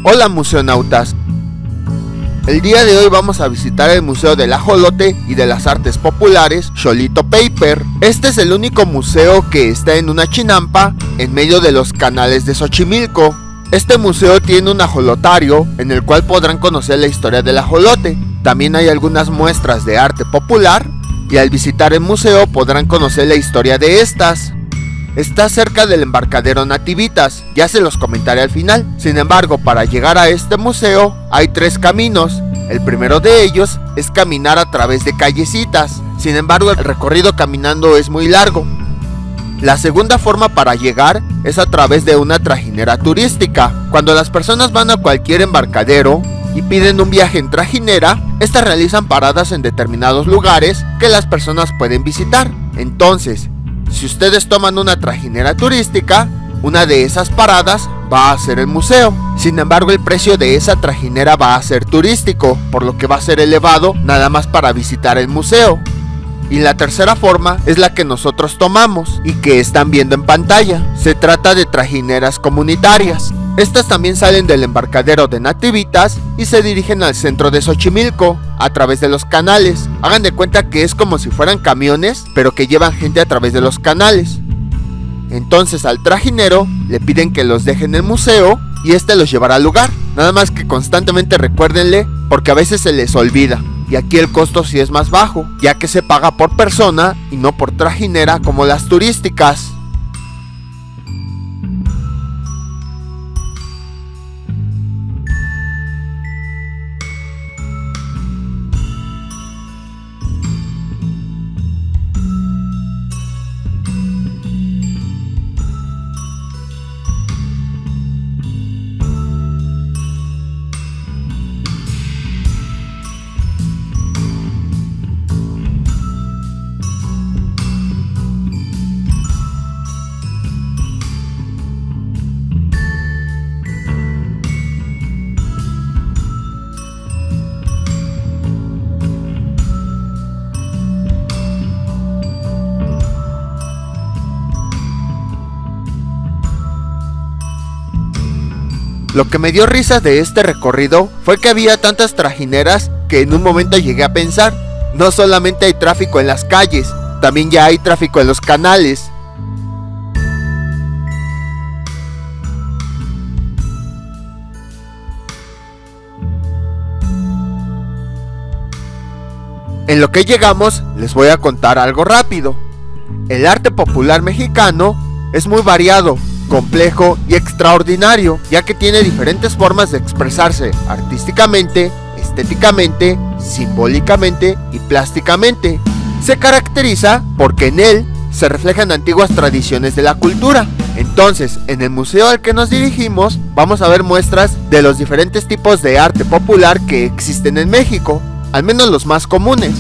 Hola museonautas, el día de hoy vamos a visitar el Museo del Ajolote y de las Artes Populares Xolito Paper. Este es el único museo que está en una chinampa en medio de los canales de Xochimilco. Este museo tiene un ajolotario en el cual podrán conocer la historia del ajolote. También hay algunas muestras de arte popular y al visitar el museo podrán conocer la historia de estas. Está cerca del embarcadero Nativitas, ya se los comentaré al final. Sin embargo, para llegar a este museo hay 3 caminos. El primero de ellos es caminar a través de callecitas. Sin embargo, el recorrido caminando es muy largo. La segunda forma para llegar es a través de una trajinera turística. Cuando las personas van a cualquier embarcadero y piden un viaje en trajinera, estas realizan paradas en determinados lugares que las personas pueden visitar. Entonces, si ustedes toman una trajinera turística, una de esas paradas va a ser el museo. Sin embargo, el precio de esa trajinera va a ser turístico, por lo que va a ser elevado nada más para visitar el museo. Y la tercera forma es la que nosotros tomamos y que están viendo en pantalla. Se trata de trajineras comunitarias. Estas también salen del embarcadero de Nativitas y se dirigen al centro de Xochimilco a través de los canales. Hagan de cuenta que es como si fueran camiones, pero que llevan gente a través de los canales. Entonces al trajinero le piden que los deje en el museo y este los llevará al lugar. Nada más que constantemente recuérdenle, porque a veces se les olvida. Y aquí el costo sí es más bajo, ya que se paga por persona y no por trajinera como las turísticas. Lo que me dio risa de este recorrido fue que había tantas trajineras que en un momento llegué a pensar, no solamente hay tráfico en las calles, también ya hay tráfico en los canales. En lo que llegamos, les voy a contar algo rápido. El arte popular mexicano es muy variado, complejo y extraordinario, ya que tiene diferentes formas de expresarse artísticamente, estéticamente, simbólicamente y plásticamente. Se caracteriza porque en él se reflejan antiguas tradiciones de la cultura. Entonces, en el museo al que nos dirigimos, vamos a ver muestras de los diferentes tipos de arte popular que existen en México, al menos los más comunes.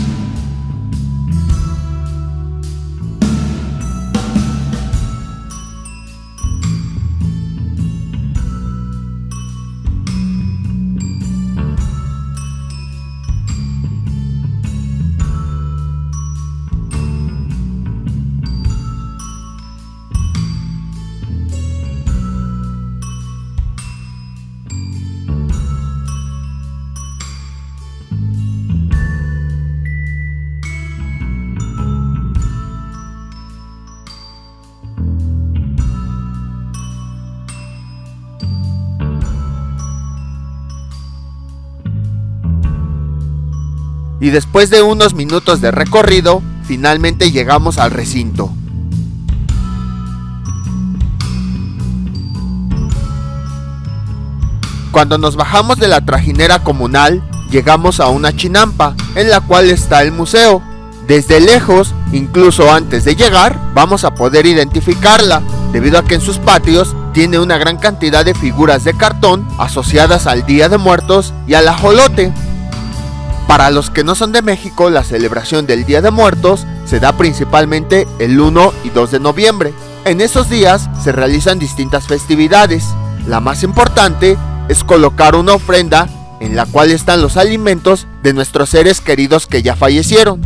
Y después de unos minutos de recorrido, finalmente llegamos al recinto. Cuando nos bajamos de la trajinera comunal, llegamos a una chinampa, en la cual está el museo. Desde lejos, incluso antes de llegar, vamos a poder identificarla, debido a que en sus patios tiene una gran cantidad de figuras de cartón asociadas al Día de Muertos y al ajolote. Para los que no son de México, la celebración del Día de Muertos se da principalmente el 1 y 2 de noviembre. En esos días se realizan distintas festividades. La más importante es colocar una ofrenda en la cual están los alimentos de nuestros seres queridos que ya fallecieron.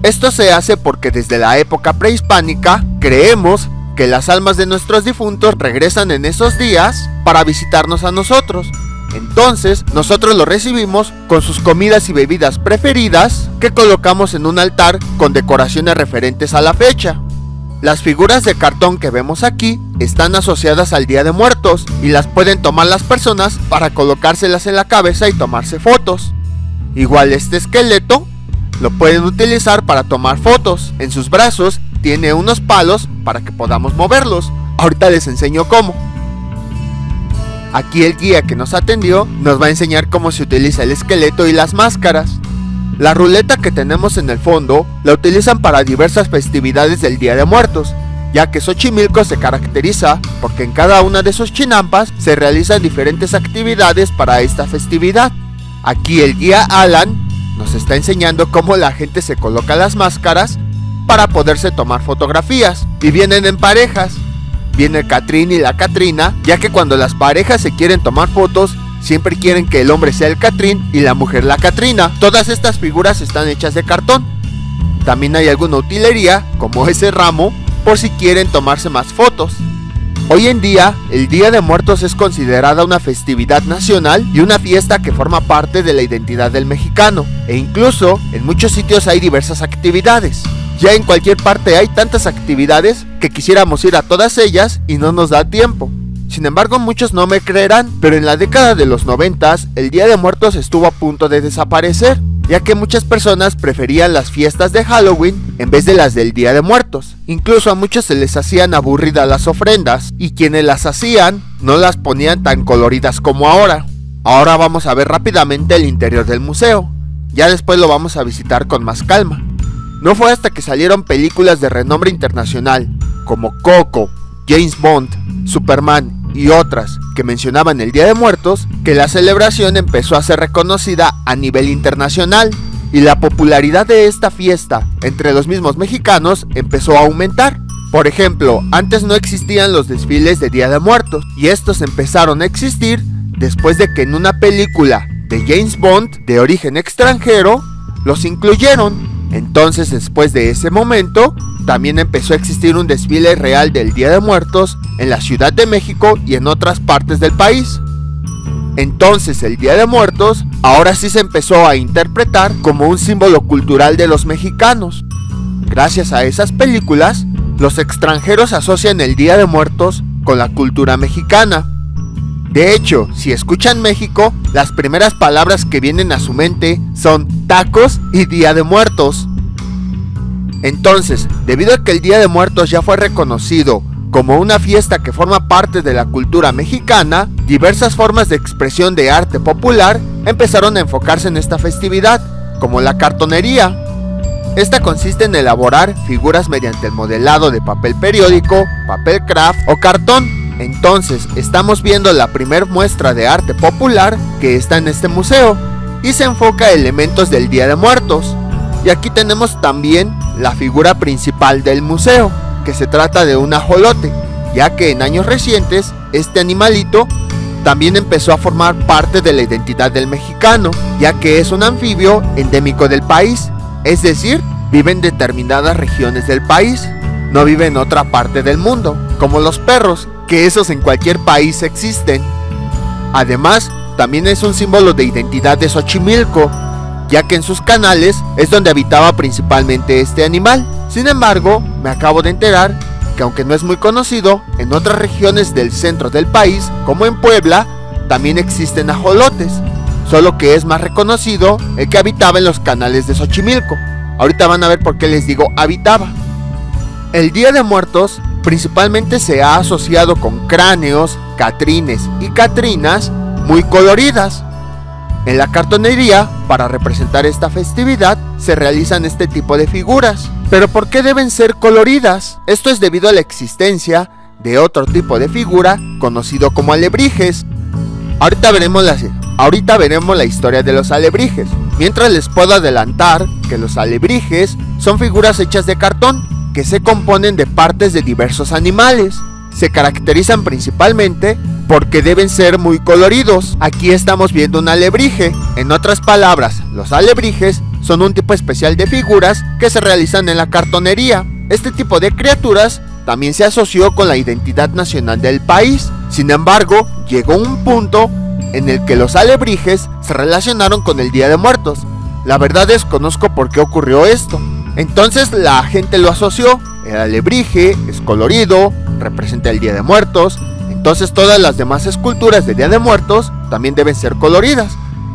Esto se hace porque desde la época prehispánica creemos que las almas de nuestros difuntos regresan en esos días para visitarnos a nosotros. Entonces, nosotros lo recibimos con sus comidas y bebidas preferidas que colocamos en un altar con decoraciones referentes a la fecha. Las figuras de cartón que vemos aquí están asociadas al Día de Muertos y las pueden tomar las personas para colocárselas en la cabeza y tomarse fotos. Igual este esqueleto lo pueden utilizar para tomar fotos. En sus brazos tiene unos palos para que podamos moverlos. Ahorita les enseño cómo. Aquí el guía que nos atendió nos va a enseñar cómo se utiliza el esqueleto y las máscaras. La ruleta que tenemos en el fondo la utilizan para diversas festividades del Día de Muertos, ya que Xochimilco se caracteriza porque en cada una de sus chinampas se realizan diferentes actividades para esta festividad. Aquí el guía Alan nos está enseñando cómo la gente se coloca las máscaras para poderse tomar fotografías, y vienen en parejas. Viene el Catrín y la Catrina, ya que cuando las parejas se quieren tomar fotos, siempre quieren que el hombre sea el Catrín y la mujer la Catrina. Todas estas figuras están hechas de cartón. También hay alguna utilería, como ese ramo, por si quieren tomarse más fotos. Hoy en día, el Día de Muertos es considerada una festividad nacional y una fiesta que forma parte de la identidad del mexicano. E incluso, en muchos sitios hay diversas actividades. Ya en cualquier parte hay tantas actividades que quisiéramos ir a todas ellas y no nos da tiempo. Sin embargo, muchos no me creerán, pero en la década de los 90s, el Día de Muertos estuvo a punto de desaparecer, ya que muchas personas preferían las fiestas de Halloween en vez de las del Día de Muertos. Incluso a muchos se les hacían aburridas las ofrendas, y quienes las hacían no las ponían tan coloridas como ahora. Ahora vamos a ver rápidamente el interior del museo, ya después lo vamos a visitar con más calma. No fue hasta que salieron películas de renombre internacional, como Coco, James Bond, Superman y otras que mencionaban el Día de Muertos, que la celebración empezó a ser reconocida a nivel internacional, y la popularidad de esta fiesta entre los mismos mexicanos empezó a aumentar. Por ejemplo, antes no existían los desfiles de Día de Muertos, y estos empezaron a existir después de que en una película de James Bond de origen extranjero los incluyeron. Entonces, después de ese momento, también empezó a existir un desfile real del Día de Muertos en la Ciudad de México y en otras partes del país. Entonces, el Día de Muertos ahora sí se empezó a interpretar como un símbolo cultural de los mexicanos. Gracias a esas películas, los extranjeros asocian el Día de Muertos con la cultura mexicana. De hecho, si escuchan México, las primeras palabras que vienen a su mente son tacos y Día de Muertos. Entonces, debido a que el Día de Muertos ya fue reconocido como una fiesta que forma parte de la cultura mexicana, diversas formas de expresión de arte popular empezaron a enfocarse en esta festividad, como la cartonería. Esta consiste en elaborar figuras mediante el modelado de papel periódico, papel craft o cartón. Entonces, estamos viendo la primer muestra de arte popular que está en este museo, y se enfoca a elementos del Día de Muertos. Y aquí tenemos también la figura principal del museo, que se trata de un ajolote, ya que en años recientes este animalito también empezó a formar parte de la identidad del mexicano, ya que es un anfibio endémico del país, es decir, vive en determinadas regiones del país, no vive en otra parte del mundo, como los perros, que esos en cualquier país existen. Además, también es un símbolo de identidad de Xochimilco, ya que en sus canales es donde habitaba principalmente este animal. Sin embargo, me acabo de enterar que aunque no es muy conocido, en otras regiones del centro del país, como en Puebla, también existen ajolotes, solo que es más reconocido el que habitaba en los canales de Xochimilco. Ahorita van a ver por qué les digo habitaba. El Día de Muertos principalmente se ha asociado con cráneos, catrines y catrinas muy coloridas. En la cartonería, para representar esta festividad, se realizan este tipo de figuras. ¿Pero por qué deben ser coloridas? Esto es debido a la existencia de otro tipo de figura conocido como alebrijes. Ahorita veremos la historia de los alebrijes. Mientras les puedo adelantar que los alebrijes son figuras hechas de cartón que se componen de partes de diversos animales. Se caracterizan principalmente porque deben ser muy coloridos. Aquí estamos viendo un alebrije. En otras palabras, los alebrijes son un tipo especial de figuras que se realizan en la cartonería. Este tipo de criaturas también se asoció con la identidad nacional del país. Sin embargo, llegó un punto en el que los alebrijes se relacionaron con el Día de Muertos. La verdad desconozco por qué ocurrió esto. Entonces la gente lo asoció. El alebrije es colorido, representa el Día de Muertos. Entonces todas las demás esculturas de Día de Muertos también deben ser coloridas.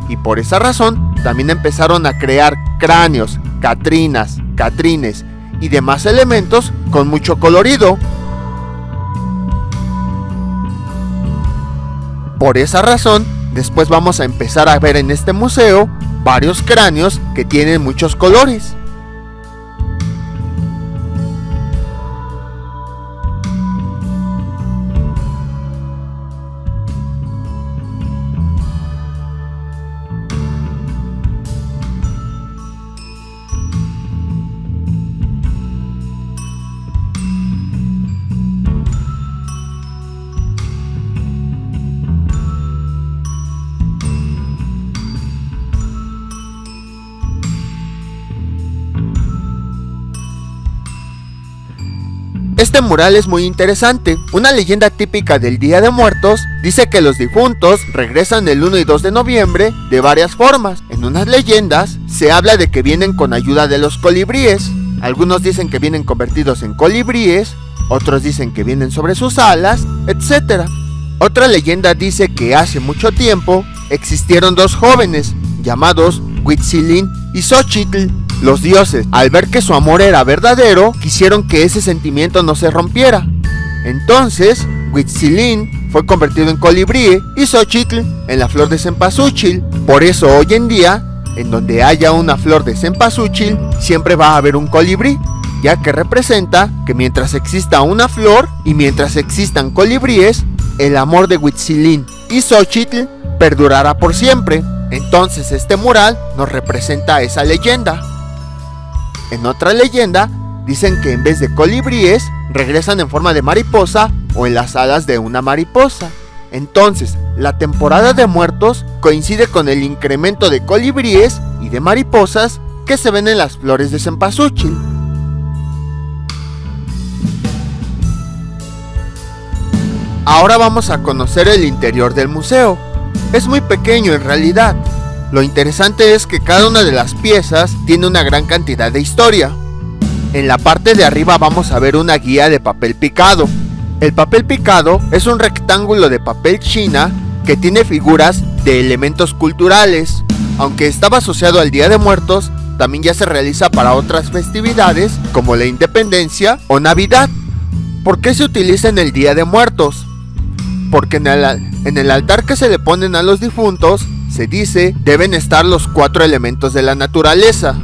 Y por esa razón también empezaron a crear cráneos, catrinas, catrines y demás elementos con mucho colorido. Por esa razón, después vamos a empezar a ver en este museo varios cráneos que tienen muchos colores. Este mural es muy interesante. Una leyenda típica del Día de Muertos dice que los difuntos regresan el 1 y 2 de noviembre de varias formas. En unas leyendas se habla de que vienen con ayuda de los colibríes. Algunos dicen que vienen convertidos en colibríes, otros dicen que vienen sobre sus alas, etc. Otra leyenda dice que hace mucho tiempo existieron dos jóvenes llamados Huitzilin y Xochitl. Los dioses, al ver que su amor era verdadero, quisieron que ese sentimiento no se rompiera. Entonces, Huitzilin fue convertido en colibrí y Xochitl en la flor de cempasúchil. Por eso hoy en día, en donde haya una flor de cempasúchil, siempre va a haber un colibrí, ya que representa que mientras exista una flor y mientras existan colibríes, el amor de Huitzilin y Xochitl perdurará por siempre. Entonces este mural nos representa esa leyenda. En otra leyenda, dicen que en vez de colibríes, regresan en forma de mariposa o en las alas de una mariposa. Entonces, la temporada de muertos coincide con el incremento de colibríes y de mariposas que se ven en las flores de cempasúchil. Ahora vamos a conocer el interior del museo. Es muy pequeño en realidad. Lo interesante es que cada una de las piezas tiene una gran cantidad de historia. En la parte de arriba vamos a ver una guía de papel picado. El papel picado es un rectángulo de papel china que tiene figuras de elementos culturales. Aunque estaba asociado al Día de Muertos, también ya se realiza para otras festividades como la Independencia o Navidad. ¿Por qué se utiliza en el Día de Muertos? Porque en el altar que se le ponen a los difuntos, se dice, deben estar los 4 elementos de la naturaleza.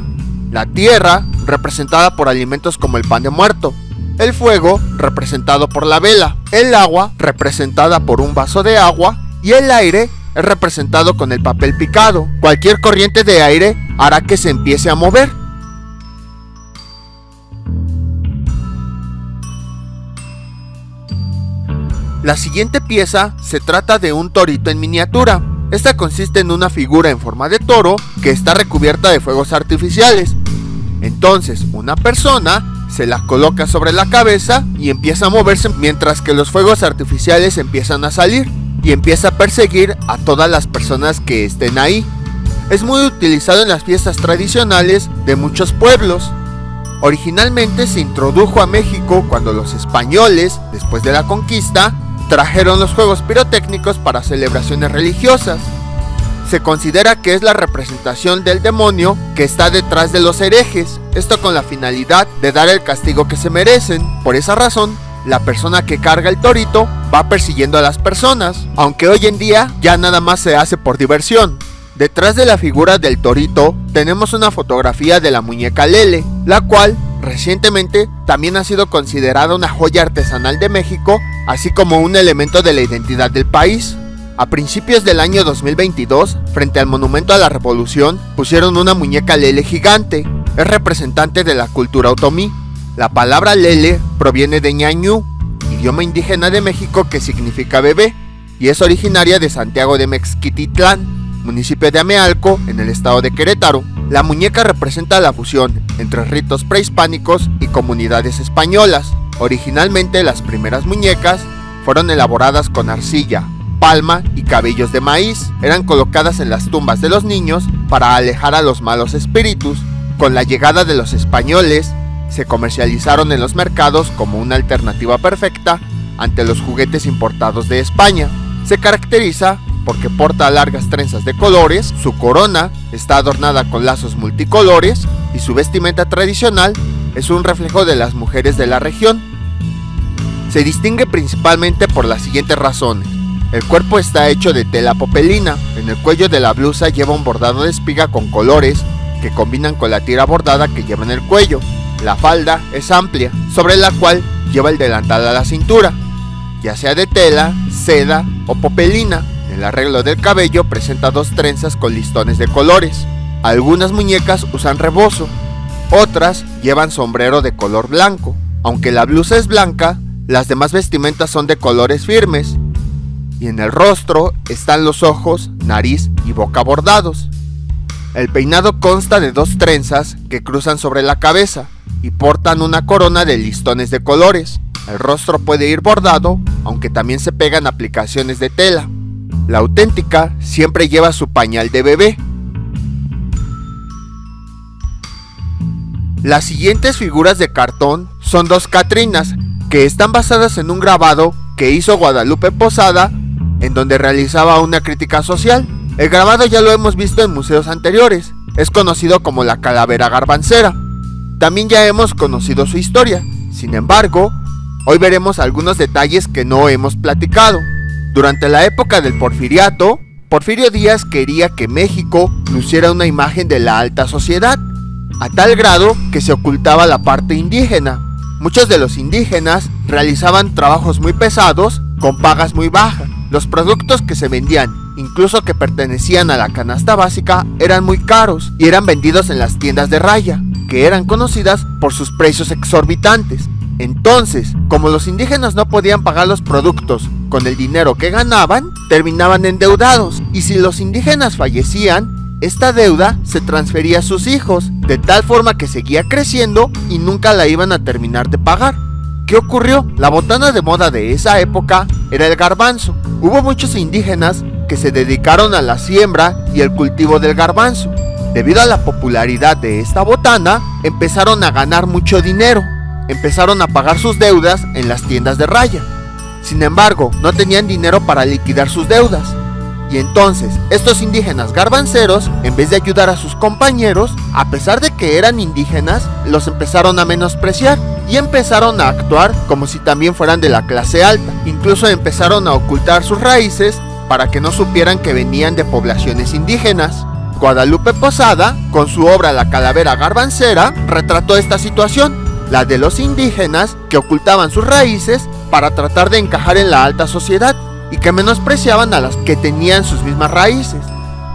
La tierra, representada por alimentos como el pan de muerto. El fuego, representado por la vela. El agua, representada por un vaso de agua. Y el aire, es representado con el papel picado. Cualquier corriente de aire hará que se empiece a mover. La siguiente pieza se trata de un torito en miniatura. Esta consiste en una figura en forma de toro que está recubierta de fuegos artificiales. Entonces, una persona se la coloca sobre la cabeza y empieza a moverse mientras que los fuegos artificiales empiezan a salir y empieza a perseguir a todas las personas que estén ahí. Es muy utilizado en las fiestas tradicionales de muchos pueblos. Originalmente se introdujo a México cuando los españoles, después de la conquista, trajeron los juegos pirotécnicos para celebraciones religiosas. Se considera que es la representación del demonio que está detrás de los herejes, esto con la finalidad de dar el castigo que se merecen. Por esa razón, la persona que carga el torito va persiguiendo a las personas, aunque hoy en día ya nada más se hace por diversión. Detrás de la figura del torito tenemos una fotografía de la muñeca Lele, la cual recientemente también ha sido considerada una joya artesanal de México, así como un elemento de la identidad del país. A principios del año 2022, frente al Monumento a la Revolución, pusieron una muñeca Lele gigante. Es representante de la cultura otomí. La palabra Lele proviene de ñañú, idioma indígena de México que significa bebé, y es originaria de Santiago de Mexquititlán, municipio de Amealco, en el estado de Querétaro. La muñeca representa la fusión entre ritos prehispánicos y comunidades españolas. Originalmente las primeras muñecas fueron elaboradas con arcilla, palma y cabellos de maíz. Eran colocadas en las tumbas de los niños para alejar a los malos espíritus. Con la llegada de los españoles, se comercializaron en los mercados como una alternativa perfecta ante los juguetes importados de España. Se caracteriza porque porta largas trenzas de colores, su corona está adornada con lazos multicolores y su vestimenta tradicional es un reflejo de las mujeres de la región. Se distingue principalmente por las siguientes razones. El cuerpo está hecho de tela popelina, en el cuello de la blusa lleva un bordado de espiga con colores que combinan con la tira bordada que lleva en el cuello. La falda es amplia, sobre la cual lleva el delantal a la cintura, ya sea de tela, seda o popelina. El arreglo del cabello presenta 2 trenzas con listones de colores. Algunas muñecas usan rebozo, otras llevan sombrero de color blanco. Aunque la blusa es blanca, las demás vestimentas son de colores firmes. Y en el rostro están los ojos, nariz y boca bordados. El peinado consta de 2 trenzas que cruzan sobre la cabeza y portan una corona de listones de colores. El rostro puede ir bordado, aunque también se pegan aplicaciones de tela. La auténtica siempre lleva su pañal de bebé. Las siguientes figuras de cartón son 2 Catrinas, que están basadas en un grabado que hizo Guadalupe Posada, en donde realizaba una crítica social. El grabado ya lo hemos visto en museos anteriores, es conocido como la calavera garbancera. También ya hemos conocido su historia, sin embargo, hoy veremos algunos detalles que no hemos platicado. Durante la época del Porfiriato, Porfirio Díaz quería que México luciera una imagen de la alta sociedad, a tal grado que se ocultaba la parte indígena. Muchos de los indígenas realizaban trabajos muy pesados con pagas muy bajas. Los productos que se vendían, incluso que pertenecían a la canasta básica, eran muy caros y eran vendidos en las tiendas de raya, que eran conocidas por sus precios exorbitantes. Entonces, como los indígenas no podían pagar los productos con el dinero que ganaban, terminaban endeudados, y si los indígenas fallecían, esta deuda se transfería a sus hijos, de tal forma que seguía creciendo y nunca la iban a terminar de pagar. ¿Qué ocurrió? La botana de moda de esa época era el garbanzo. Hubo muchos indígenas que se dedicaron a la siembra y el cultivo del garbanzo. Debido a la popularidad de esta botana, empezaron a ganar mucho dinero. Empezaron a pagar sus deudas en las tiendas de raya. Sin embargo, no tenían dinero para liquidar sus deudas. Y entonces, estos indígenas garbanceros, en vez de ayudar a sus compañeros, a pesar de que eran indígenas, los empezaron a menospreciar y empezaron a actuar como si también fueran de la clase alta. Incluso empezaron a ocultar sus raíces para que no supieran que venían de poblaciones indígenas. Guadalupe Posada, con su obra La Calavera Garbancera, retrató esta situación, la de los indígenas que ocultaban sus raíces para tratar de encajar en la alta sociedad y que menospreciaban a las que tenían sus mismas raíces.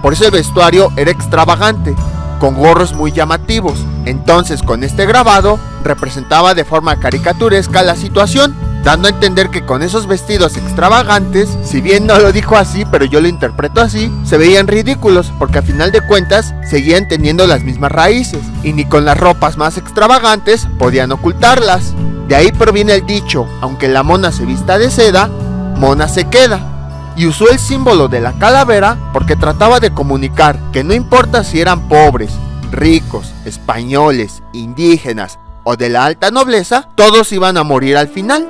Por eso el vestuario era extravagante, con gorros muy llamativos. Entonces, con este grabado, representaba de forma caricaturesca la situación, dando a entender que con esos vestidos extravagantes, si bien no lo dijo así, pero yo lo interpreto así, se veían ridículos, porque a final de cuentas seguían teniendo las mismas raíces, y ni con las ropas más extravagantes podían ocultarlas. De ahí proviene el dicho, aunque la mona se vista de seda, mona se queda. Y usó el símbolo de la calavera porque trataba de comunicar que no importa si eran pobres, ricos, españoles, indígenas o de la alta nobleza, todos iban a morir al final.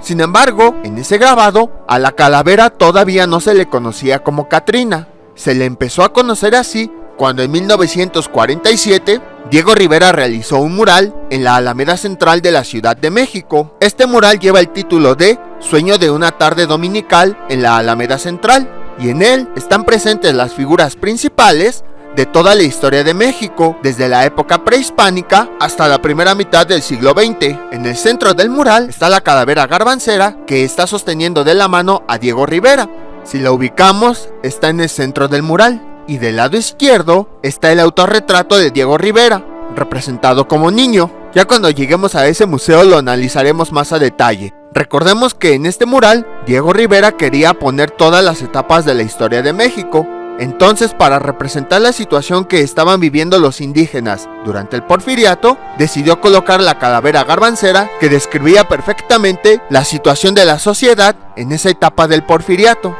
Sin embargo, en ese grabado, a la calavera todavía no se le conocía como Catrina. Se le empezó a conocer así cuando en 1947 Diego Rivera realizó un mural en la Alameda Central de la Ciudad de México. Este mural lleva el título de Sueño de una tarde dominical en la Alameda Central, y en él están presentes las figuras principales de toda la historia de México, desde la época prehispánica hasta la primera mitad del siglo XX. En el centro del mural está la calavera garbancera, que está sosteniendo de la mano a Diego Rivera. Si la ubicamos, está en el centro del mural. Y del lado izquierdo está el autorretrato de Diego Rivera, representado como niño. Ya cuando lleguemos a ese museo lo analizaremos más a detalle. Recordemos que en este mural, Diego Rivera quería poner todas las etapas de la historia de México, Entonces, para representar la situación que estaban viviendo los indígenas durante el Porfiriato, decidió colocar la calavera garbancera que describía perfectamente la situación de la sociedad en esa etapa del Porfiriato.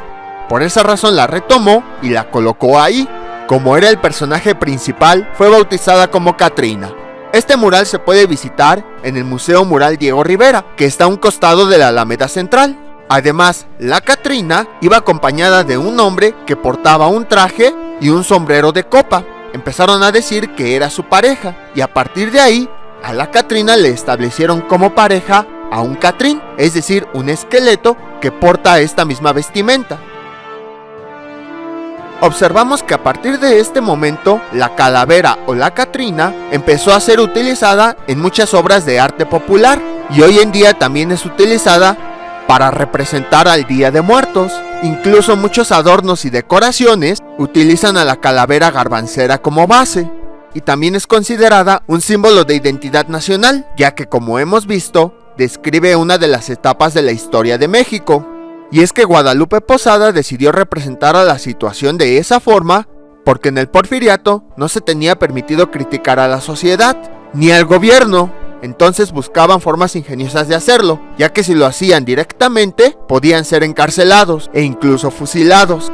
Por esa razón la retomó y la colocó ahí. Como era el personaje principal, fue bautizada como Catrina. Este mural se puede visitar en el Museo Mural Diego Rivera, que está a un costado de la Alameda Central. Además, la Catrina iba acompañada de un hombre que portaba un traje y un sombrero de copa. Empezaron a decir que era su pareja, y a partir de ahí, a la Catrina le establecieron como pareja a un Catrín, es decir, un esqueleto que porta esta misma vestimenta. Observamos que a partir de este momento, la calavera o la Catrina empezó a ser utilizada en muchas obras de arte popular, y hoy en día también es utilizada para representar al Día de Muertos. Incluso muchos adornos y decoraciones utilizan a la calavera garbancera como base, y también es considerada un símbolo de identidad nacional, ya que, como hemos visto, describe una de las etapas de la historia de México. Y es que Guadalupe Posada decidió representar a la situación de esa forma porque en el Porfiriato no se tenía permitido criticar a la sociedad, ni al gobierno. Entonces buscaban formas ingeniosas de hacerlo, ya que si lo hacían directamente, podían ser encarcelados e incluso fusilados.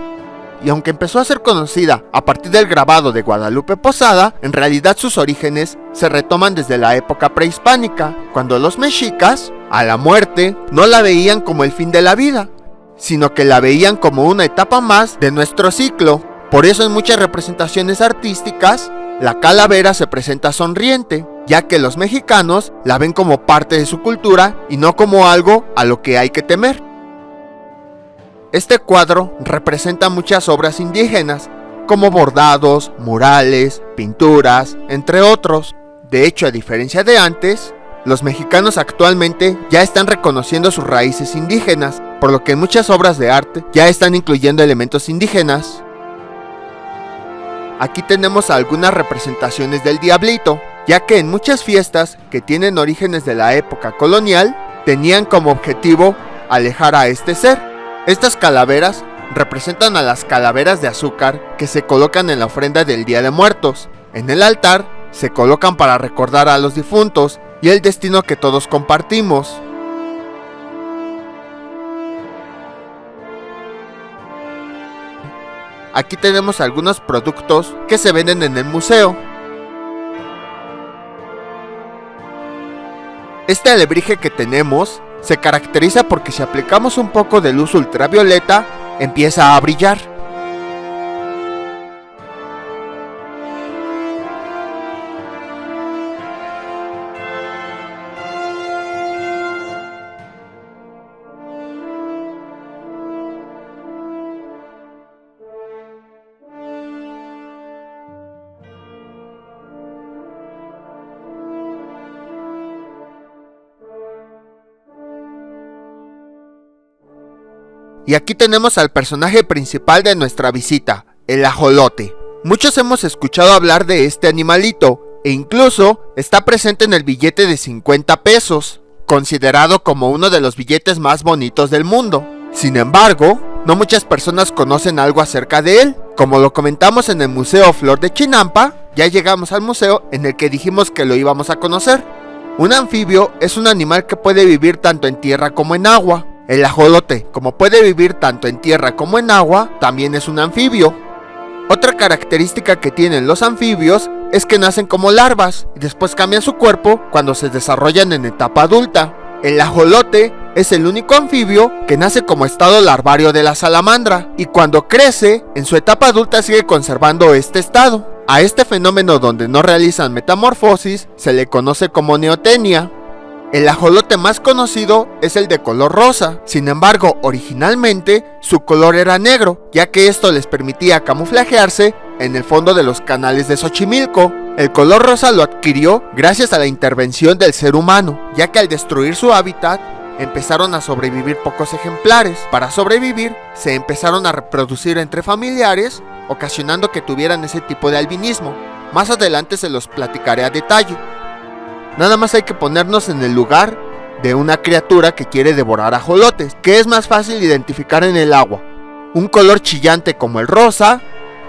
Y aunque empezó a ser conocida a partir del grabado de Guadalupe Posada, en realidad sus orígenes se retoman desde la época prehispánica, cuando los mexicas, a la muerte, no la veían como el fin de la vida, sino que la veían como una etapa más de nuestro ciclo. Por eso en muchas representaciones artísticas, la calavera se presenta sonriente, ya que los mexicanos la ven como parte de su cultura y no como algo a lo que hay que temer. Este cuadro representa muchas obras indígenas, como bordados, murales, pinturas, entre otros. De hecho, a diferencia de antes, los mexicanos actualmente ya están reconociendo sus raíces indígenas, por lo que en muchas obras de arte ya están incluyendo elementos indígenas. Aquí tenemos algunas representaciones del diablito, ya que en muchas fiestas que tienen orígenes de la época colonial, tenían como objetivo alejar a este ser. Estas calaveras representan a las calaveras de azúcar que se colocan en la ofrenda del Día de Muertos. En el altar se colocan para recordar a los difuntos y el destino que todos compartimos. Aquí tenemos algunos productos que se venden en el museo. Este alebrije que tenemos se caracteriza porque si aplicamos un poco de luz ultravioleta, empieza a brillar. Y aquí tenemos al personaje principal de nuestra visita, el ajolote. Muchos hemos escuchado hablar de este animalito, e incluso está presente en el billete de 50 pesos, considerado como uno de los billetes más bonitos del mundo. Sin embargo, no muchas personas conocen algo acerca de él. Como lo comentamos en el Museo Flor de Chinampa, ya llegamos al museo en el que dijimos que lo íbamos a conocer. Un anfibio es un animal que puede vivir tanto en tierra como en agua. El ajolote, como puede vivir tanto en tierra como en agua, también es un anfibio. Otra característica que tienen los anfibios es que nacen como larvas y después cambian su cuerpo cuando se desarrollan en etapa adulta. El ajolote es el único anfibio que nace como estado larvario de la salamandra y cuando crece, en su etapa adulta sigue conservando este estado. A este fenómeno donde no realizan metamorfosis se le conoce como neotenia. El ajolote más conocido es el de color rosa, sin embargo, originalmente su color era negro, ya que esto les permitía camuflajearse en el fondo de los canales de Xochimilco. El color rosa lo adquirió gracias a la intervención del ser humano, ya que al destruir su hábitat, empezaron a sobrevivir pocos ejemplares. Para sobrevivir, se empezaron a reproducir entre familiares, ocasionando que tuvieran ese tipo de albinismo. Más adelante se los platicaré a detalle. Nada más hay que ponernos en el lugar de una criatura que quiere devorar ajolotes, que es más fácil identificar en el agua. Un color chillante como el rosa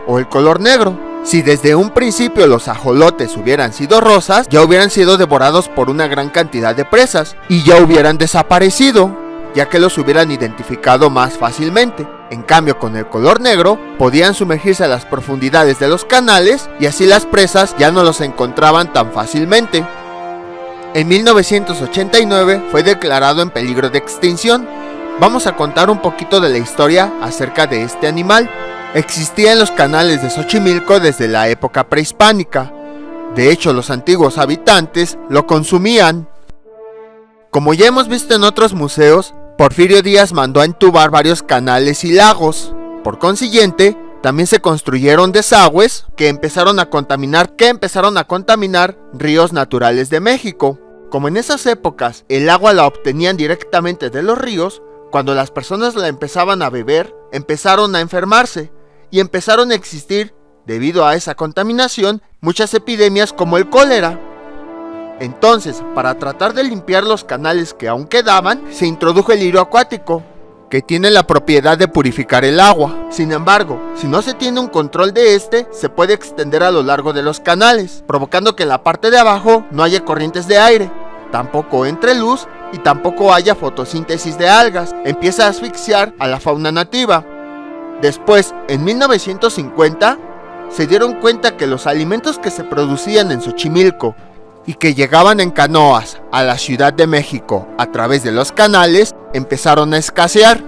o el color negro. Si desde un principio los ajolotes hubieran sido rosas, ya hubieran sido devorados por una gran cantidad de presas y ya hubieran desaparecido, ya que los hubieran identificado más fácilmente. En cambio, con el color negro, podían sumergirse a las profundidades de los canales y así las presas ya no los encontraban tan fácilmente. En 1989 fue declarado en peligro de extinción. Vamos a contar un poquito de la historia acerca de este animal. Existía en los canales de Xochimilco desde la época prehispánica. De hecho, los antiguos habitantes lo consumían. Como ya hemos visto en otros museos, Porfirio Díaz mandó a entubar varios canales y lagos. Por consiguiente, también se construyeron desagües que empezaron a contaminar ríos naturales de México. Como en esas épocas el agua la obtenían directamente de los ríos, cuando las personas la empezaban a beber, empezaron a enfermarse y empezaron a existir, debido a esa contaminación, muchas epidemias como el cólera. Entonces, para tratar de limpiar los canales que aún quedaban, se introdujo el lirio acuático, que tiene la propiedad de purificar el agua. Sin embargo, si no se tiene un control de este, se puede extender a lo largo de los canales, provocando que en la parte de abajo no haya corrientes de aire, tampoco entre luz y tampoco haya fotosíntesis de algas. Empieza a asfixiar a la fauna nativa. Después, en 1950, se dieron cuenta que los alimentos que se producían en Xochimilco y que llegaban en canoas a la Ciudad de México a través de los canales empezaron a escasear.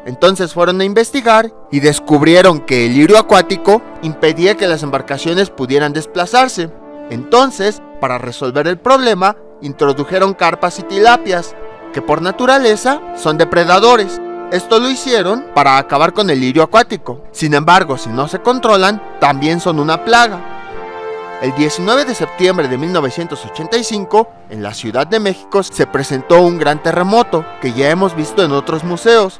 Entonces fueron a investigar y descubrieron que el lirio acuático impedía que las embarcaciones pudieran desplazarse. Entonces, para resolver el problema, introdujeron carpas y tilapias, que por naturaleza son depredadores. Esto lo hicieron para acabar con el lirio acuático. Sin embargo, si no se controlan, también son una plaga. El 19 de septiembre de 1985, en la Ciudad de México, se presentó un gran terremoto que ya hemos visto en otros museos.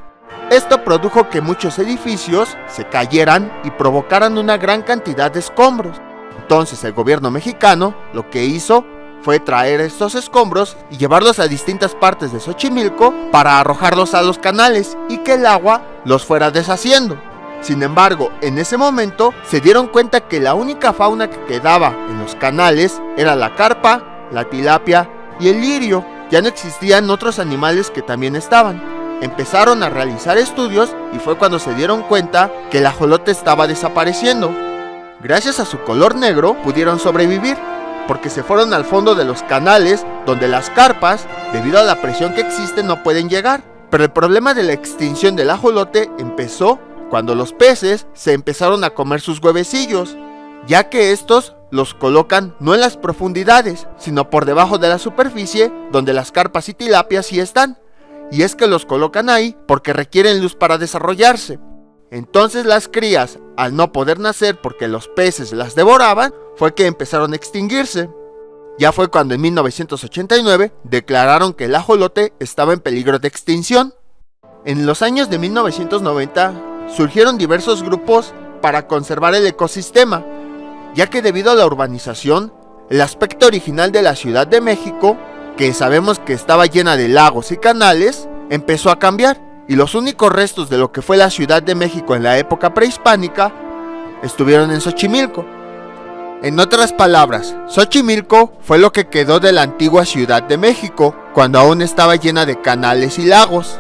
Esto produjo que muchos edificios se cayeran y provocaran una gran cantidad de escombros. Entonces el gobierno mexicano lo que hizo fue traer estos escombros y llevarlos a distintas partes de Xochimilco para arrojarlos a los canales y que el agua los fuera deshaciendo. Sin embargo, en ese momento se dieron cuenta que la única fauna que quedaba en los canales era la carpa, la tilapia y el lirio. Ya no existían otros animales que también estaban. Empezaron a realizar estudios y fue cuando se dieron cuenta que el ajolote estaba desapareciendo. Gracias a su color negro pudieron sobrevivir, porque se fueron al fondo de los canales donde las carpas, debido a la presión que existe, no pueden llegar. Pero el problema de la extinción del ajolote empezó cuando los peces se empezaron a comer sus huevecillos, ya que estos los colocan no en las profundidades, sino por debajo de la superficie, donde las carpas y tilapias sí están. Y es que los colocan ahí porque requieren luz para desarrollarse. Entonces las crías, al no poder nacer porque los peces las devoraban, fue que empezaron a extinguirse. Ya fue cuando en 1989 declararon que el ajolote estaba en peligro de extinción. En los años de 1990 surgieron diversos grupos para conservar el ecosistema, ya que debido a la urbanización, el aspecto original de la Ciudad de México, que sabemos que estaba llena de lagos y canales, empezó a cambiar. Y los únicos restos de lo que fue la Ciudad de México en la época prehispánica estuvieron en Xochimilco. En otras palabras, Xochimilco fue lo que quedó de la antigua Ciudad de México, cuando aún estaba llena de canales y lagos.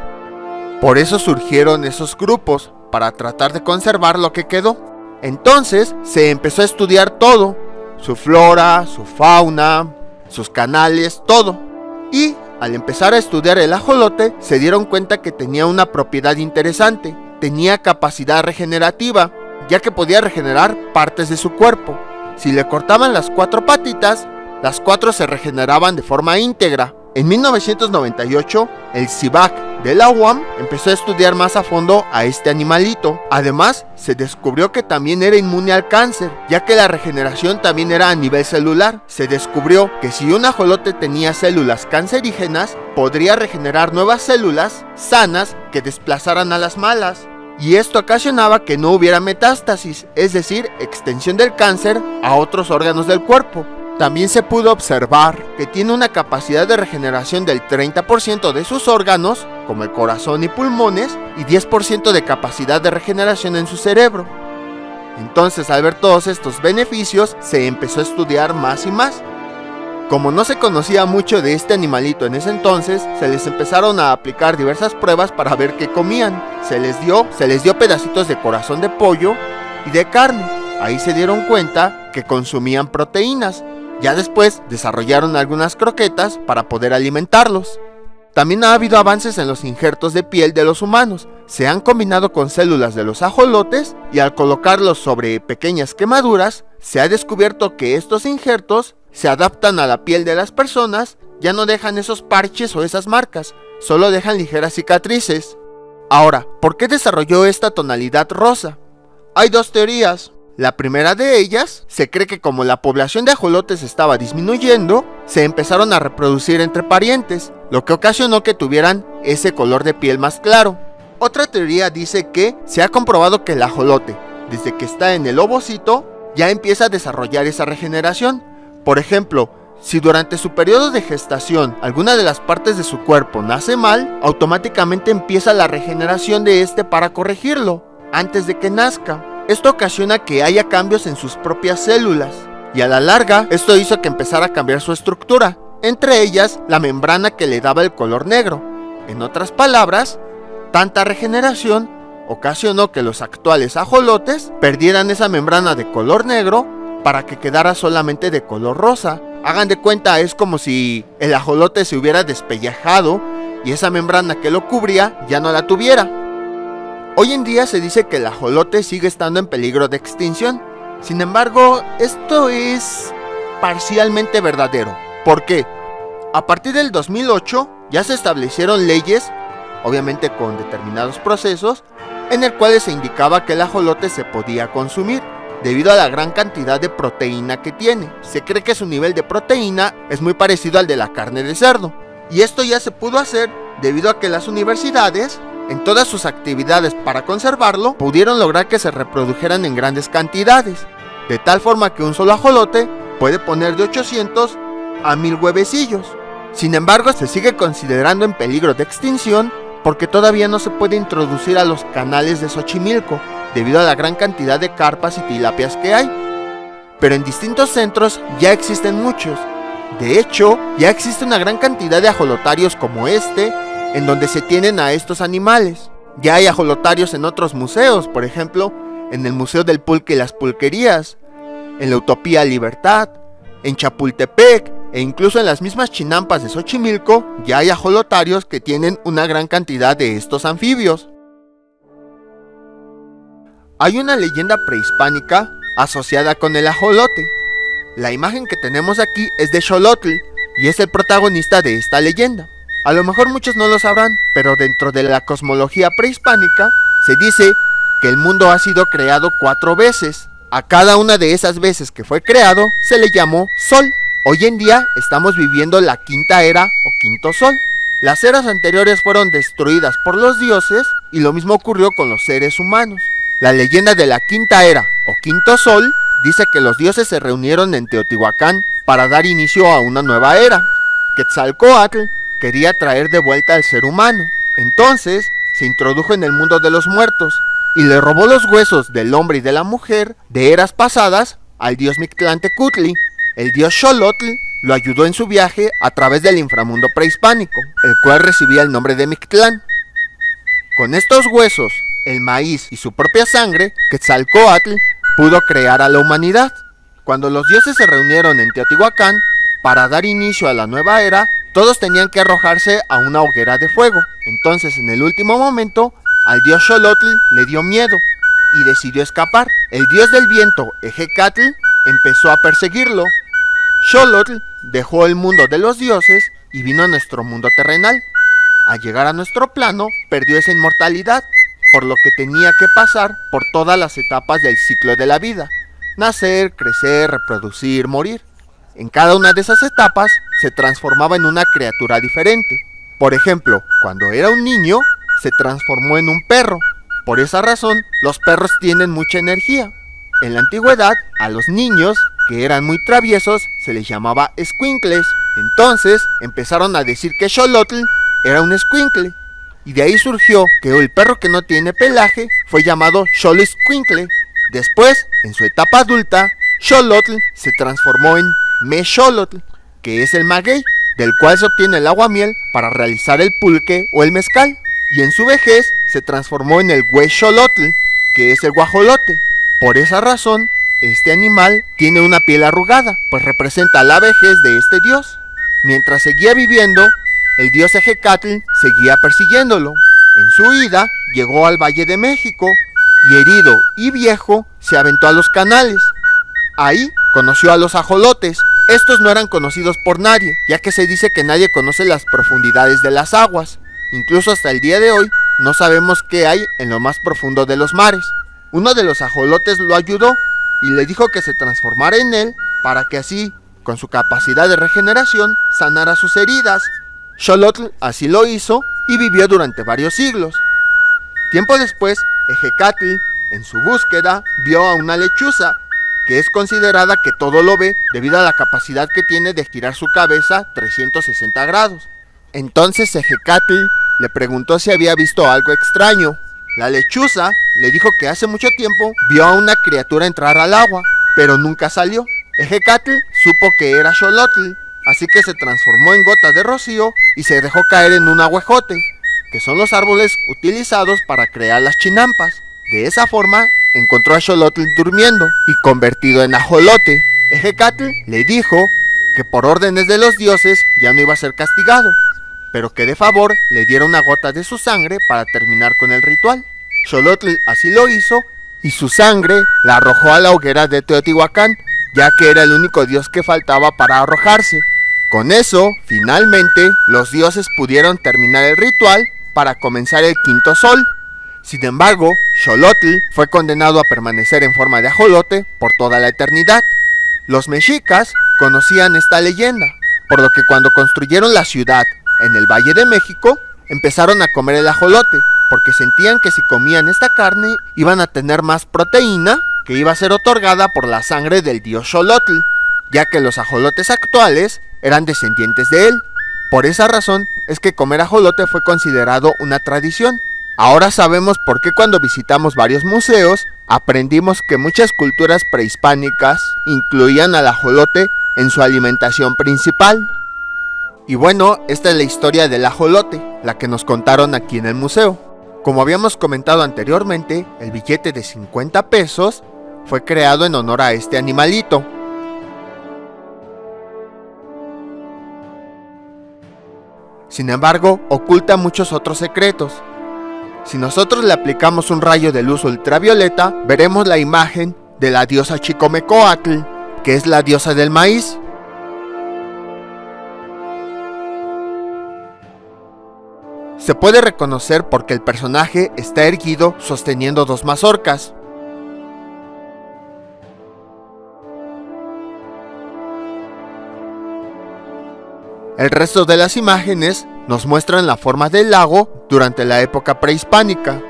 Por eso surgieron esos grupos, para tratar de conservar lo que quedó. Entonces se empezó a estudiar todo, su flora, su fauna, sus canales, todo. Y al empezar a estudiar el ajolote, se dieron cuenta que tenía una propiedad interesante. Tenía capacidad regenerativa, ya que podía regenerar partes de su cuerpo. Si le cortaban las 4 patitas, las 4 se regeneraban de forma íntegra. En 1998, el CIVAC de la UAM empezó a estudiar más a fondo a este animalito. Además, se descubrió que también era inmune al cáncer, ya que la regeneración también era a nivel celular. Se descubrió que si un ajolote tenía células cancerígenas, podría regenerar nuevas células sanas que desplazaran a las malas. Y esto ocasionaba que no hubiera metástasis, es decir, extensión del cáncer a otros órganos del cuerpo. También se pudo observar que tiene una capacidad de regeneración del 30% de sus órganos, como el corazón y pulmones, y 10% de capacidad de regeneración en su cerebro. Entonces, al ver todos estos beneficios, se empezó a estudiar más y más. Como no se conocía mucho de este animalito en ese entonces, se les empezaron a aplicar diversas pruebas para ver qué comían. Se les dio pedacitos de corazón de pollo y de carne. Ahí se dieron cuenta que consumían proteínas. Ya después desarrollaron algunas croquetas para poder alimentarlos. También ha habido avances en los injertos de piel de los humanos. Se han combinado con células de los ajolotes y al colocarlos sobre pequeñas quemaduras, se ha descubierto que estos injertos se adaptan a la piel de las personas, ya no dejan esos parches o esas marcas, solo dejan ligeras cicatrices. Ahora, ¿por qué desarrolló esta tonalidad rosa? Hay dos teorías. La primera de ellas, se cree que como la población de ajolotes estaba disminuyendo, se empezaron a reproducir entre parientes, lo que ocasionó que tuvieran ese color de piel más claro. Otra teoría dice que se ha comprobado que el ajolote, desde que está en el ovocito, ya empieza a desarrollar esa regeneración. Por ejemplo, si durante su periodo de gestación alguna de las partes de su cuerpo nace mal, automáticamente empieza la regeneración de este para corregirlo, antes de que nazca. Esto ocasiona que haya cambios en sus propias células, y a la larga esto hizo que empezara a cambiar su estructura, entre ellas la membrana que le daba el color negro. En otras palabras, tanta regeneración ocasionó que los actuales ajolotes perdieran esa membrana de color negro para que quedara solamente de color rosa. Hagan de cuenta, es como si el ajolote se hubiera despellejado y esa membrana que lo cubría ya no la tuviera. Hoy en día se dice que el ajolote sigue estando en peligro de extinción. Sin embargo, esto es parcialmente verdadero. ¿Por qué? A partir del 2008 ya se establecieron leyes, obviamente con determinados procesos, en el cual se indicaba que el ajolote se podía consumir, debido a la gran cantidad de proteína que tiene. Se cree que su nivel de proteína es muy parecido al de la carne de cerdo. Y esto ya se pudo hacer debido a que las universidades, en todas sus actividades para conservarlo, pudieron lograr que se reprodujeran en grandes cantidades, de tal forma que un solo ajolote puede poner de 800 a 1000 huevecillos. Sin embargo, se sigue considerando en peligro de extinción porque todavía no se puede introducir a los canales de Xochimilco, debido a la gran cantidad de carpas y tilapias que hay. Pero en distintos centros ya existen muchos. De hecho, ya existe una gran cantidad de ajolotarios como este, en donde se tienen a estos animales. Ya hay ajolotarios en otros museos, por ejemplo, en el Museo del Pulque y las Pulquerías, en la Utopía Libertad, en Chapultepec, e incluso en las mismas chinampas de Xochimilco, ya hay ajolotarios que tienen una gran cantidad de estos anfibios. Hay una leyenda prehispánica asociada con el ajolote. La imagen que tenemos aquí es de Xolotl, y es el protagonista de esta leyenda. A lo mejor muchos no lo sabrán, pero dentro de la cosmología prehispánica se dice que el mundo ha sido creado 4 veces. A cada una de esas veces que fue creado se le llamó Sol. Hoy en día estamos viviendo la quinta era o quinto Sol. Las eras anteriores fueron destruidas por los dioses y lo mismo ocurrió con los seres humanos. La leyenda de la quinta era o quinto Sol dice que los dioses se reunieron en Teotihuacán para dar inicio a una nueva era. Quetzalcóatl quería traer de vuelta al ser humano. Entonces se introdujo en el mundo de los muertos y le robó los huesos del hombre y de la mujer de eras pasadas al dios Mictlantecutli. El dios Xolotl lo ayudó en su viaje a través del inframundo prehispánico, el cual recibía el nombre de Mictlán. Con estos huesos, el maíz y su propia sangre, Quetzalcóatl pudo crear a la humanidad. Cuando los dioses se reunieron en Teotihuacán para dar inicio a la nueva era, todos tenían que arrojarse a una hoguera de fuego. Entonces, en el último momento, al dios Xolotl le dio miedo y decidió escapar. El dios del viento, Ejecatl, empezó a perseguirlo. Xolotl dejó el mundo de los dioses y vino a nuestro mundo terrenal. Al llegar a nuestro plano, perdió esa inmortalidad, por lo que tenía que pasar por todas las etapas del ciclo de la vida: nacer, crecer, reproducir, morir. En cada una de esas etapas se transformaba en una criatura diferente. Por ejemplo, cuando era un niño, se transformó en un perro. Por esa razón, los perros tienen mucha energía. En la antigüedad, a los niños que eran muy traviesos se les llamaba escuincles. Entonces empezaron a decir que Xolotl era un escuincle, y de ahí surgió que el perro que no tiene pelaje fue llamado Xoloitzcuintle. Después, en su etapa adulta, Xolotl se transformó en Mexolotl, que es el maguey, del cual se obtiene el aguamiel para realizar el pulque o el mezcal, y en su vejez se transformó en el Huexolotl, que es el guajolote. Por esa razón, este animal tiene una piel arrugada, pues representa la vejez de este dios. Mientras seguía viviendo, el dios Ejecatl seguía persiguiéndolo. En su huida, llegó al Valle de México y, herido y viejo, se aventó a los canales. Ahí conoció a los ajolotes. Estos no eran conocidos por nadie, ya que se dice que nadie conoce las profundidades de las aguas. Incluso hasta el día de hoy no sabemos qué hay en lo más profundo de los mares. Uno de los ajolotes lo ayudó y le dijo que se transformara en él para que así, con su capacidad de regeneración, sanara sus heridas. Xolotl así lo hizo y vivió durante varios siglos. Tiempo después, Ejecatl, en su búsqueda, vio a una lechuza, que es considerada que todo lo ve debido a la capacidad que tiene de girar su cabeza 360 grados. Entonces Ejecatl le preguntó si había visto algo extraño. La lechuza le dijo que hace mucho tiempo vio a una criatura entrar al agua, pero nunca salió. Ejecatl supo que era Xolotl, así que se transformó en gota de rocío y se dejó caer en un ahuejote, que son los árboles utilizados para crear las chinampas. De esa forma encontró a Xolotl durmiendo y convertido en ajolote. Ejecatl le dijo que por órdenes de los dioses ya no iba a ser castigado, pero que de favor le diera una gota de su sangre para terminar con el ritual. Xolotl así lo hizo y su sangre la arrojó a la hoguera de Teotihuacán, ya que era el único dios que faltaba para arrojarse. Con eso, finalmente, los dioses pudieron terminar el ritual para comenzar el quinto sol. Sin embargo, Xolotl fue condenado a permanecer en forma de ajolote por toda la eternidad. Los mexicas conocían esta leyenda, por lo que cuando construyeron la ciudad en el Valle de México, empezaron a comer el ajolote, porque sentían que si comían esta carne iban a tener más proteína que iba a ser otorgada por la sangre del dios Xolotl, ya que los ajolotes actuales eran descendientes de él. Por esa razón es que comer ajolote fue considerado una tradición. Ahora sabemos por qué cuando visitamos varios museos aprendimos que muchas culturas prehispánicas incluían al ajolote en su alimentación principal. Y bueno, esta es la historia del ajolote, la que nos contaron aquí en el museo. Como habíamos comentado anteriormente, el billete de 50 pesos fue creado en honor a este animalito. Sin embargo, oculta muchos otros secretos. Si nosotros le aplicamos un rayo de luz ultravioleta, veremos la imagen de la diosa Chicomecoatl, que es la diosa del maíz. Se puede reconocer porque el personaje está erguido sosteniendo dos mazorcas. El resto de las imágenes nos muestran la forma del lago durante la época prehispánica.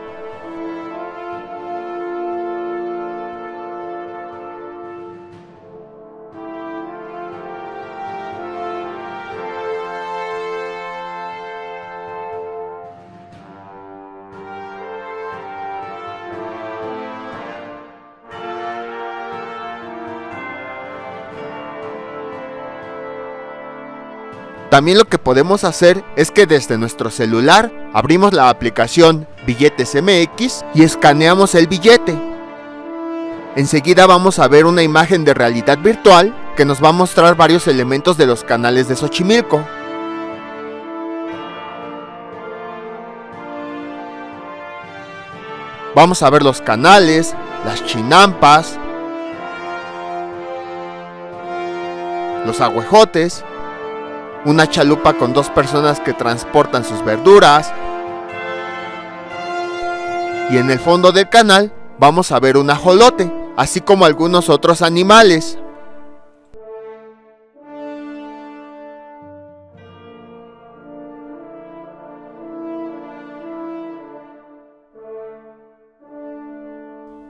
También lo que podemos hacer es que desde nuestro celular abrimos la aplicación Billetes MX y escaneamos el billete. Enseguida vamos a ver una imagen de realidad virtual que nos va a mostrar varios elementos de los canales de Xochimilco. Vamos a ver los canales, las chinampas, los ahuejotes, una chalupa con dos personas que transportan sus verduras, y en el fondo del canal vamos a ver un ajolote, así como algunos otros animales.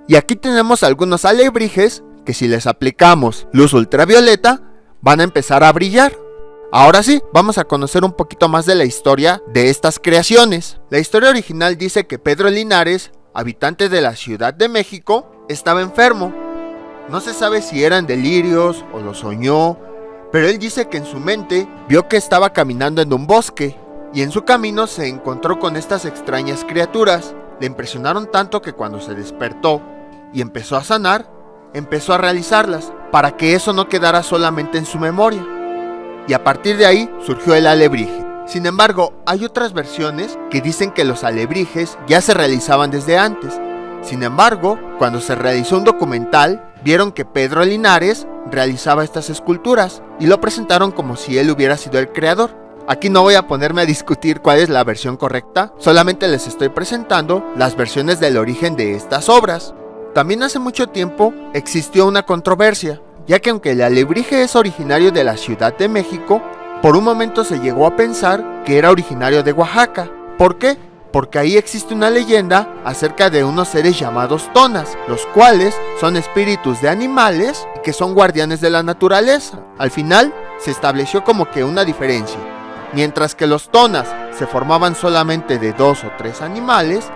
Y aquí tenemos algunos alebrijes que si les aplicamos luz ultravioleta van a empezar a brillar. Ahora sí, vamos a conocer un poquito más de la historia de estas creaciones. La historia original dice que Pedro Linares, habitante de la Ciudad de México, estaba enfermo. No se sabe si eran delirios o lo soñó, pero él dice que en su mente vio que estaba caminando en un bosque y en su camino se encontró con estas extrañas criaturas. Le impresionaron tanto que cuando se despertó y empezó a sanar, empezó a realizarlas para que eso no quedara solamente en su memoria. Y a partir de ahí surgió el alebrije. Sin embargo, hay otras versiones que dicen que los alebrijes ya se realizaban desde antes. Sin embargo, cuando se realizó un documental, vieron que Pedro Linares realizaba estas esculturas y lo presentaron como si él hubiera sido el creador. Aquí no voy a ponerme a discutir cuál es la versión correcta, solamente les estoy presentando las versiones del origen de estas obras. También hace mucho tiempo existió una controversia, ya que aunque el alebrije es originario de la Ciudad de México, por un momento se llegó a pensar que era originario de Oaxaca. ¿Por qué? Porque ahí existe una leyenda acerca de unos seres llamados tonas, los cuales son espíritus de animales y que son guardianes de la naturaleza. Al final se estableció como que una diferencia. Mientras que los tonas se formaban solamente de 2 o 3 animales,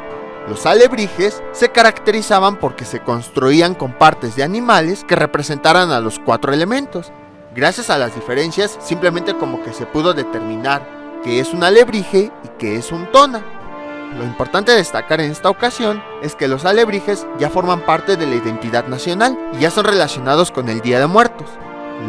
los alebrijes se caracterizaban porque se construían con partes de animales que representaran a los 4 elementos. Gracias a las diferencias, simplemente como que se pudo determinar qué es un alebrije y qué es un tona. Lo importante de destacar en esta ocasión es que los alebrijes ya forman parte de la identidad nacional y ya son relacionados con el Día de Muertos.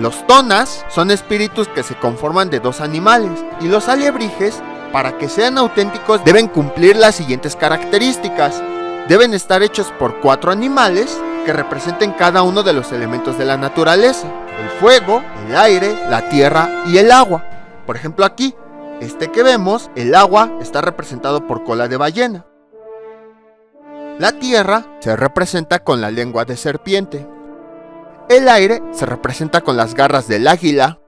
Los tonas son espíritus que se conforman de 2 animales y los alebrijes, para que sean auténticos, deben cumplir las siguientes características. Deben estar hechos por 4 animales que representen cada uno de los elementos de la naturaleza: el fuego, el aire, la tierra y el agua. Por ejemplo, aquí, este que vemos, el agua, está representado por cola de ballena. La tierra se representa con la lengua de serpiente. El aire se representa con las garras del águila.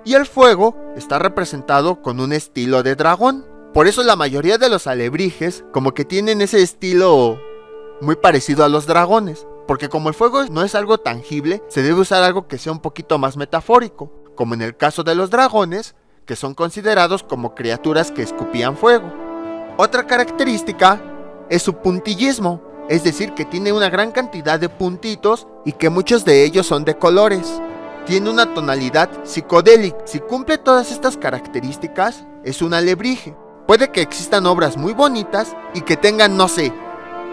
Y el fuego está representado con un estilo de dragón. Por eso la mayoría de los alebrijes como que tienen ese estilo muy parecido a los dragones. Porque como el fuego no es algo tangible, se debe usar algo que sea un poquito más metafórico, como en el caso de los dragones, que son considerados como criaturas que escupían fuego. Otra característica es su puntillismo, es decir, que tiene una gran cantidad de puntitos y que muchos de ellos son de colores. Tiene una tonalidad psicodélica. Si cumple todas estas características, es un alebrije. Puede que existan obras muy bonitas y que tengan, no sé,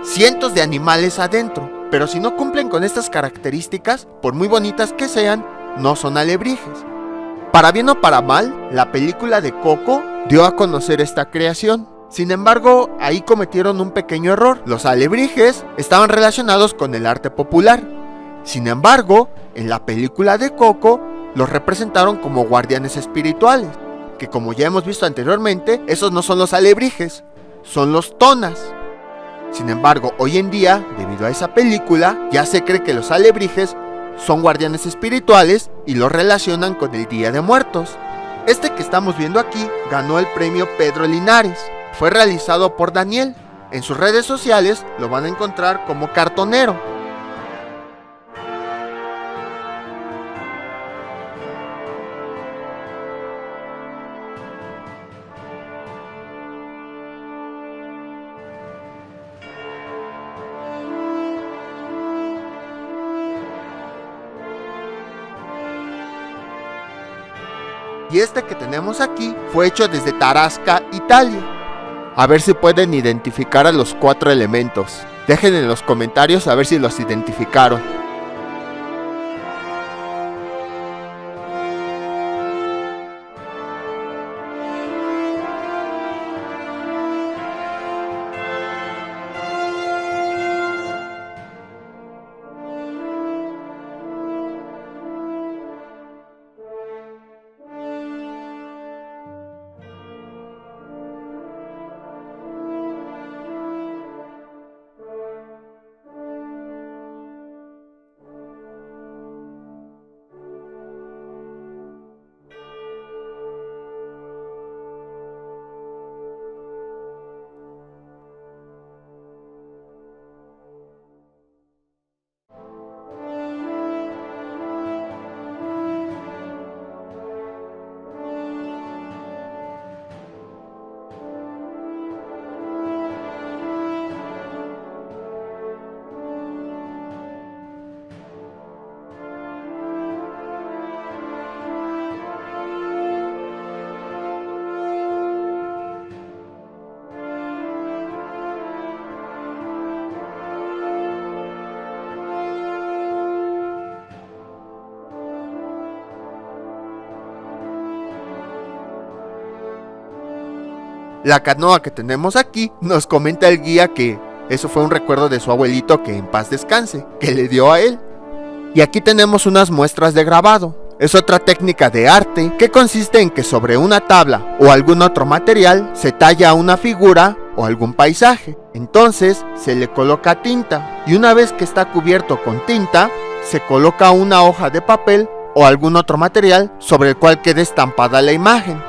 cientos de animales adentro, pero si no cumplen con estas características, por muy bonitas que sean, no son alebrijes. Para bien o para mal, la película de Coco dio a conocer esta creación. Sin embargo, ahí cometieron un pequeño error. Los alebrijes estaban relacionados con el arte popular. Sin embargo, en la película de Coco, los representaron como guardianes espirituales, que como ya hemos visto anteriormente, esos no son los alebrijes, son los tonas. Sin embargo, hoy en día, debido a esa película, ya se cree que los alebrijes son guardianes espirituales y los relacionan con el Día de Muertos. Este que estamos viendo aquí ganó el premio Pedro Linares. Fue realizado por Daniel. En sus redes sociales lo van a encontrar como cartonero. Y este que tenemos aquí fue hecho desde Tarasca, Italia. A ver si pueden identificar a los 4 elementos. Dejen en los comentarios a ver si los identificaron. La canoa que tenemos aquí, nos comenta el guía que eso fue un recuerdo de su abuelito, que en paz descanse, que le dio a él. Y aquí tenemos unas muestras de grabado. Es otra técnica de arte que consiste en que sobre una tabla o algún otro material se talla una figura o algún paisaje. Entonces se le coloca tinta y una vez que está cubierto con tinta, se coloca una hoja de papel o algún otro material sobre el cual quede estampada la imagen.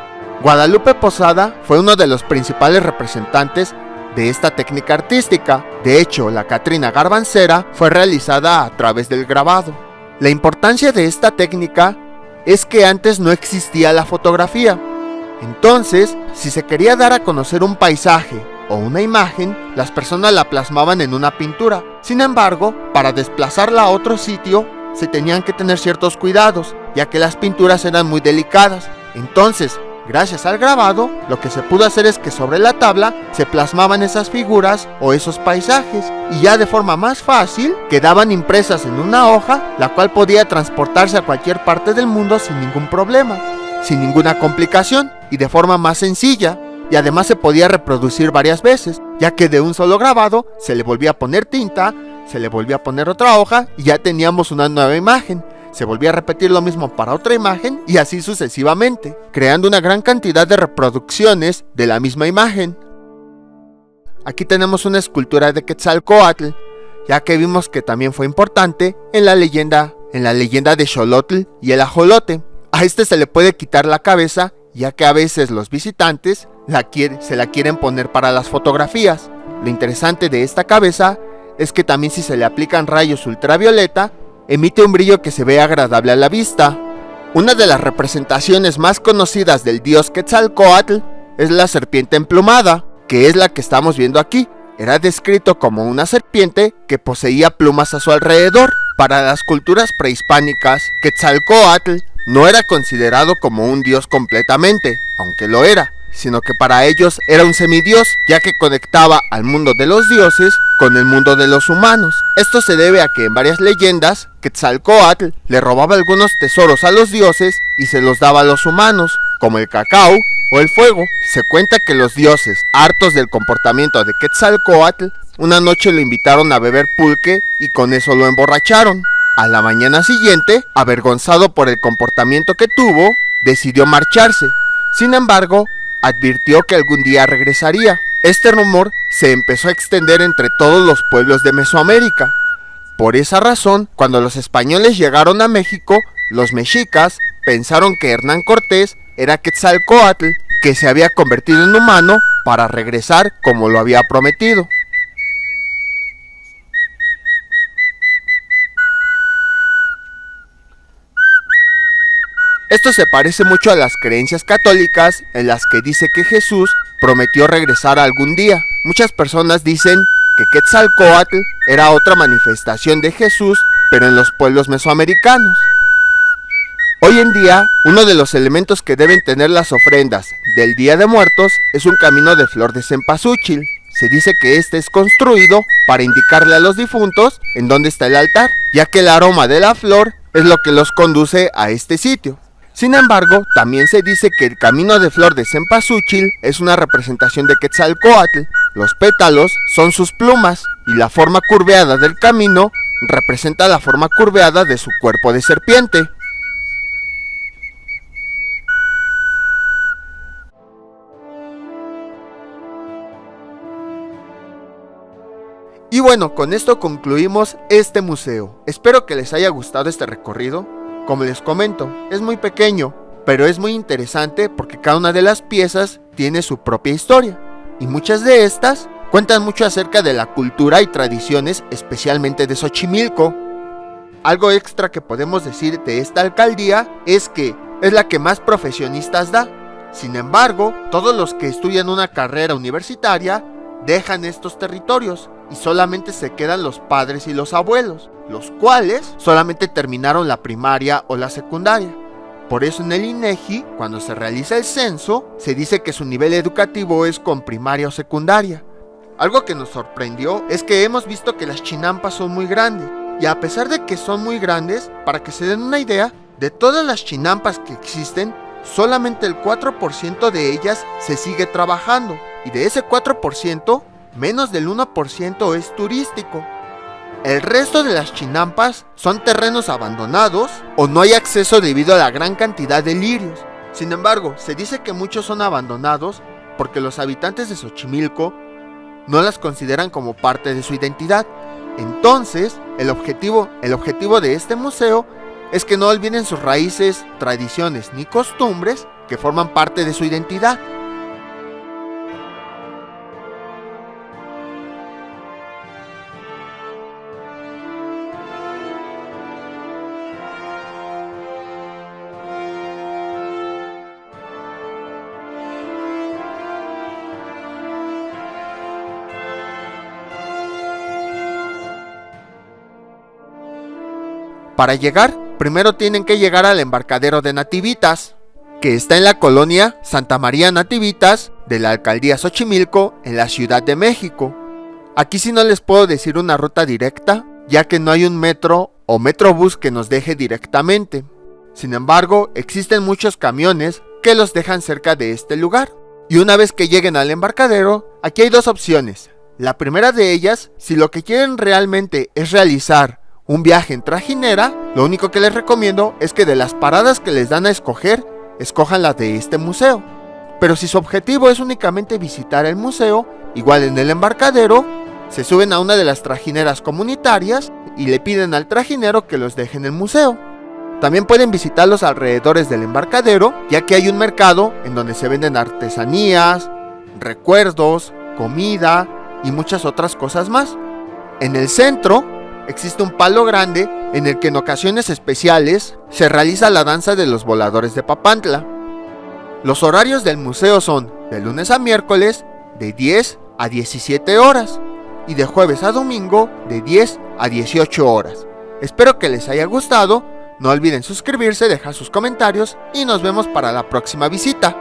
Guadalupe Posada fue uno de los principales representantes de esta técnica artística. De hecho, la Catrina Garbancera fue realizada a través del grabado. La importancia de esta técnica es que antes no existía la fotografía. Entonces, si se quería dar a conocer un paisaje o una imagen, las personas la plasmaban en una pintura. Sin embargo, para desplazarla a otro sitio, se tenían que tener ciertos cuidados, ya que las pinturas eran muy delicadas. Entonces, gracias al grabado, lo que se pudo hacer es que sobre la tabla se plasmaban esas figuras o esos paisajes y ya de forma más fácil quedaban impresas en una hoja, la cual podía transportarse a cualquier parte del mundo sin ningún problema, sin ninguna complicación y de forma más sencilla. Y además se podía reproducir varias veces, ya que de un solo grabado se le volvía a poner tinta, se le volvía a poner otra hoja y ya teníamos una nueva imagen. Se volvía a repetir lo mismo para otra imagen y así sucesivamente, creando una gran cantidad de reproducciones de la misma imagen. Aquí tenemos una escultura de Quetzalcóatl, ya que vimos que también fue importante en la leyenda de Xolotl y el ajolote. A este se le puede quitar la cabeza, ya que a veces los visitantes se la quieren poner para las fotografías. Lo interesante de esta cabeza es que también si se le aplican rayos ultravioleta, emite un brillo que se ve agradable a la vista. Una de las representaciones más conocidas del dios Quetzalcóatl es la serpiente emplumada, que es la que estamos viendo aquí. Era descrito como una serpiente que poseía plumas a su alrededor. Para las culturas prehispánicas, Quetzalcóatl no era considerado como un dios completamente, aunque lo era, sino que para ellos era un semidios, ya que conectaba al mundo de los dioses con el mundo de los humanos. Esto se debe a que en varias leyendas, Quetzalcóatl le robaba algunos tesoros a los dioses y se los daba a los humanos, como el cacao o el fuego. Se cuenta que los dioses, hartos del comportamiento de Quetzalcóatl, una noche lo invitaron a beber pulque y con eso lo emborracharon. A la mañana siguiente, avergonzado por el comportamiento que tuvo, decidió marcharse. Sin embargo, advirtió que algún día regresaría. Este rumor se empezó a extender entre todos los pueblos de Mesoamérica. Por esa razón, cuando los españoles llegaron a México, los mexicas pensaron que Hernán Cortés era Quetzalcóatl, que se había convertido en humano para regresar como lo había prometido. Esto se parece mucho a las creencias católicas en las que dice que Jesús prometió regresar algún día. Muchas personas dicen que Quetzalcóatl era otra manifestación de Jesús, pero en los pueblos mesoamericanos. Hoy en día, uno de los elementos que deben tener las ofrendas del Día de Muertos es un camino de flor de cempasúchil. Se dice que este es construido para indicarle a los difuntos en dónde está el altar, ya que el aroma de la flor es lo que los conduce a este sitio. Sin embargo, también se dice que el camino de flor de cempasúchil es una representación de Quetzalcóatl. Los pétalos son sus plumas y la forma curveada del camino representa la forma curveada de su cuerpo de serpiente. Y bueno, con esto concluimos este museo. Espero que les haya gustado este recorrido. Como les comento, es muy pequeño, pero es muy interesante porque cada una de las piezas tiene su propia historia. Y muchas de estas cuentan mucho acerca de la cultura y tradiciones, especialmente de Xochimilco. Algo extra que podemos decir de esta alcaldía es que es la que más profesionistas da. Sin embargo, todos los que estudian una carrera universitaria dejan estos territorios y solamente se quedan los padres y los abuelos, los cuales solamente terminaron la primaria o la secundaria. Por eso en el INEGI, cuando se realiza el censo, se dice que su nivel educativo es con primaria o secundaria. Algo que nos sorprendió es que hemos visto que las chinampas son muy grandes, y a pesar de que son muy grandes, para que se den una idea, de todas las chinampas que existen, solamente el 4% de ellas se sigue trabajando, y de ese 4%, menos del 1% es turístico. El resto de las chinampas son terrenos abandonados o no hay acceso debido a la gran cantidad de lirios. Sin embargo, se dice que muchos son abandonados porque los habitantes de Xochimilco no las consideran como parte de su identidad. Entonces, el objetivo de este museo es que no olviden sus raíces, tradiciones ni costumbres que forman parte de su identidad. Para llegar, primero tienen que llegar al embarcadero de Nativitas, que está en la colonia Santa María Nativitas de la alcaldía Xochimilco en la Ciudad de México. Aquí sí no les puedo decir una ruta directa, ya que no hay un metro o metrobús que nos deje directamente. Sin embargo, existen muchos camiones que los dejan cerca de este lugar. Y una vez que lleguen al embarcadero, aquí hay dos opciones. La primera de ellas, si lo que quieren realmente es realizar un viaje en trajinera, lo único que les recomiendo es que de las paradas que les dan a escoger, escojan las de este museo. Pero si su objetivo es únicamente visitar el museo, igual en el embarcadero, se suben a una de las trajineras comunitarias y le piden al trajinero que los deje en el museo. También pueden visitar los alrededores del embarcadero, ya que hay un mercado en donde se venden artesanías, recuerdos, comida y muchas otras cosas más. En el centro existe un palo grande en el que en ocasiones especiales se realiza la danza de los voladores de Papantla. Los horarios del museo son de lunes a miércoles de 10 a 17 horas y de jueves a domingo de 10 a 18 horas. Espero que les haya gustado, no olviden suscribirse, dejar sus comentarios y nos vemos para la próxima visita.